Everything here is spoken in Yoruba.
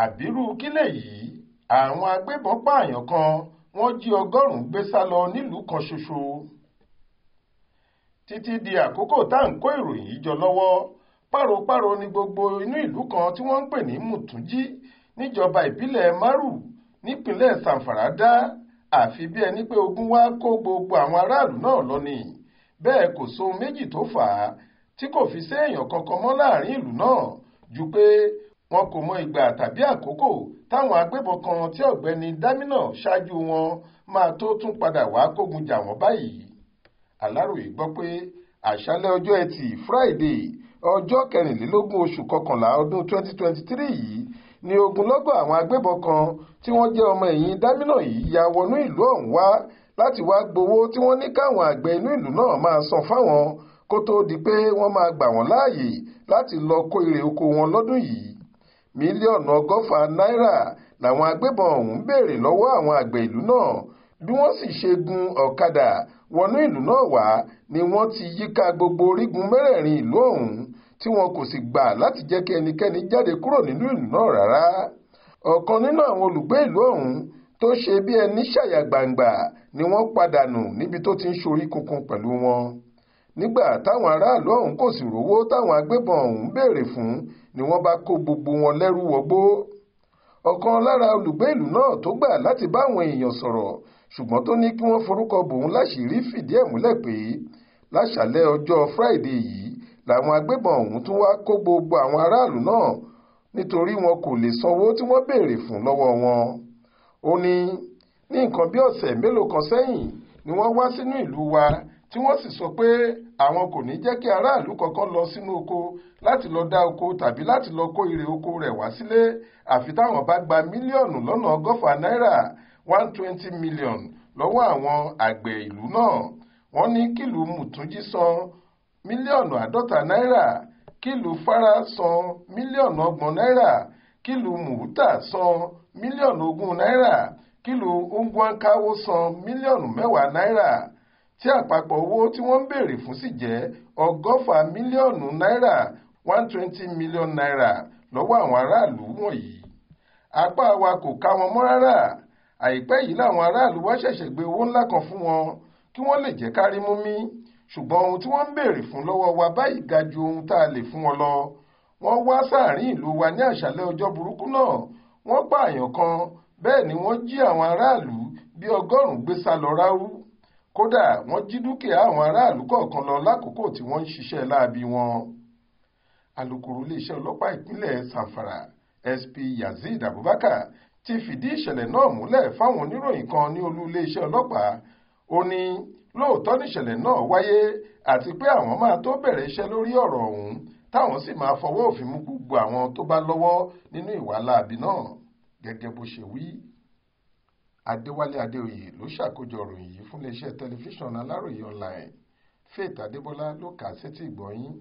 àbírú kílẹ̀ yìí àwọn agbébọn pààyàn kan wọ́n jí ọgọ́rùn-ún gbé sá lọ nílùú kan ṣoṣo. Títí di àkókò tá à ń kó ìròyìn yìí jọ lọ́wọ́ páropáro ní gbogbo inú ìlú kan tí wọ́n ń pè ní Mùtúnjí níjọba ìbílẹ̀ Maru nípínlẹ̀ Zamfara dá, àfi bí ẹni pé ogun wá kó gbogbo àwọn aráàlú náà lọ ni. Bẹ́ẹ̀ kò sóhun méjì tó fà á tí kò fi séèyàn kankan mọ́ láàrin ìlú náà ju pé wọn kò mọ ìgbà tàbí àkókò táwọn agbébọn kan tí ọ̀gbẹ́ni Dámínà ṣáájú wọn máa tó tún padà wá kógun jà wọ́n báyìí. Aláròyé gbọ́ pé àṣálẹ́ ọjọ́ Ẹtì Friday ọjọ́ 24 oṣù kọkànlá ọdún 2023 yìí ni ogunlọ́gọ̀ àwọn agbébọn kan tí wọ́n jẹ́ ọmọ ẹ̀yìn Dámínà yìí ya wọnú ìlú ọ̀hún wá láti wá gbowó tí wọ́n ní káwọn àgbẹ̀ inú ìlú náà máa san fáwọn kó tó di pé wọ́n máa gbà wọ́n láàyè láti lọ kó èrè oko wọn lọ́dún yìí. Mílíọ̀nù 100 náírà làwọn agbébọn ọ̀hún béèrè lọ́wọ́ àwọn àgbẹ̀ ìlú náà. Bí wọ́n sì ṣe gun ọ̀kadà wọnú ìlú náà wá ni wọ́n ti yíká gbogbo orígun mẹ́rẹ̀ẹ̀rin ìlú ọ̀hún tí wọn kò sì gbà láti jẹ́ kí ẹnikẹ́ni jáde kúrò nínú ìlú náà rárá. Ọ̀kan nínú àwọn olùgbé ìlú ọ̀hún tó ṣe bí ẹni ṣàyà gbangba ni wọ́n padà nù níbi tó ti ń ṣorí kunkun pẹ̀lú wọn. Nígbà táwọn aráàlú ọ̀hún kò sì rówó táwọn agbébọn ọ̀hún béèrè fún ni wọ́n bá kó gbogbo wọn lẹ́rú wọgbó. Ọ̀kan lára olùgbé ìlú náà tó gbà láti bá àwọn èèyàn sọ̀rọ̀ ṣùgbọ́n tó ní kí wọ́n forúkọ bòun láṣìírí fìdí ẹ̀ múlẹ̀ pé láṣàlẹ̀ ọjọ́ Friday yìí làwọn agbébọn ọ̀hún tún wá kó gbogbo àwọn aráàlú náà nítorí wọn kò lè sanwó tí wọ́n béèrè fún lọ́wọ́ wọn. Ó ní nǹkan bí ọ̀sẹ̀ mélòó kan sẹ́yìn ni wọ́n wá sínú ìlú wa tí wọ́n sì sọ pé àwọn kò ní jẹ́ kí aráàlú kankan lọ sínú oko láti lọ dá oko tàbí láti lọ kó èrè oko rẹ̀ wá sílé àfi táwọn bá gba mílíọ̀nù lọ́nà 100 náírà 120 million lọ́wọ́ àwọn àgbẹ̀ ìlú náà. Wọ́n ní kílùú Mùtúnjí san mílíọ̀nù 50 náírà, kílùú Fara san mílíọ̀nù 30 náírà, kílùú Mùhútà san mílíọ̀nù 20 náírà, kílùú Ungwankawo san mílíọ̀nù 10 náírà tí àpapọ̀ owó tí wọ́n ń béèrè fún sì jẹ́ 100 mílíọ̀nù náírà 120 million naira lọ́wọ́ àwọn aráàlú wọ̀nyí. Apá wa kò ká wọn mọ́ rárá. Àìpẹ́ yìí làwọn aráàlú wá ṣẹ̀ṣẹ̀ gbé owó ńlá kan fún wọn kí wọ́n lè jẹ́ kárí mú mí, ṣùgbọ́n ohun tí wọ́n ń béèrè fún lọ́wọ́ wa báyìí ga ju ohun tá a lè fún wọn lọ. Wọ́n wá sáàrin ìlú wa ní àṣálẹ́ ọjọ́ burúkú náà, wọ́n pààyàn kan, bẹ́ẹ̀ ni wọ́n jí àwọn aráàlú bí 100 gbé sá lọ ráú. Kódà wọ́n jí dúkìá àwọn aráàlú kọ̀ọ̀kan lọ lákòókò tí wọ́n ń ṣiṣẹ́ láabi wọn. Alukoro iléeṣẹ́ ọlọ́pàá ìpínlẹ̀ Zamfara SP Yazid Abubakar ti fìdí ìṣẹ̀lẹ̀ náà múlẹ̀ fáwọn oníròyìn kan ní olú iléeṣẹ́ ọlọ́pàá. Ó ní lóòótọ́ níṣẹ̀lẹ̀ náà wáyé àti pé àwọn máa tó bẹ̀rẹ̀ iṣẹ́ lórí ọ̀rọ̀ ọ̀hún táwọn sì máa fọwọ́ òfin mú gbogbo àwọn tó bá lọ́wọ́ nínú ìwà láabi náà gẹ́gẹ́ bó ṣe wí. Adéwálé Adéoyè ló ṣàkójọ ìròyìn yìí fún iléeṣẹ́ tẹlifíṣàn Aláròyé online. Faith Adébọ́lá ló kà á sétí ìgbọ́ yín.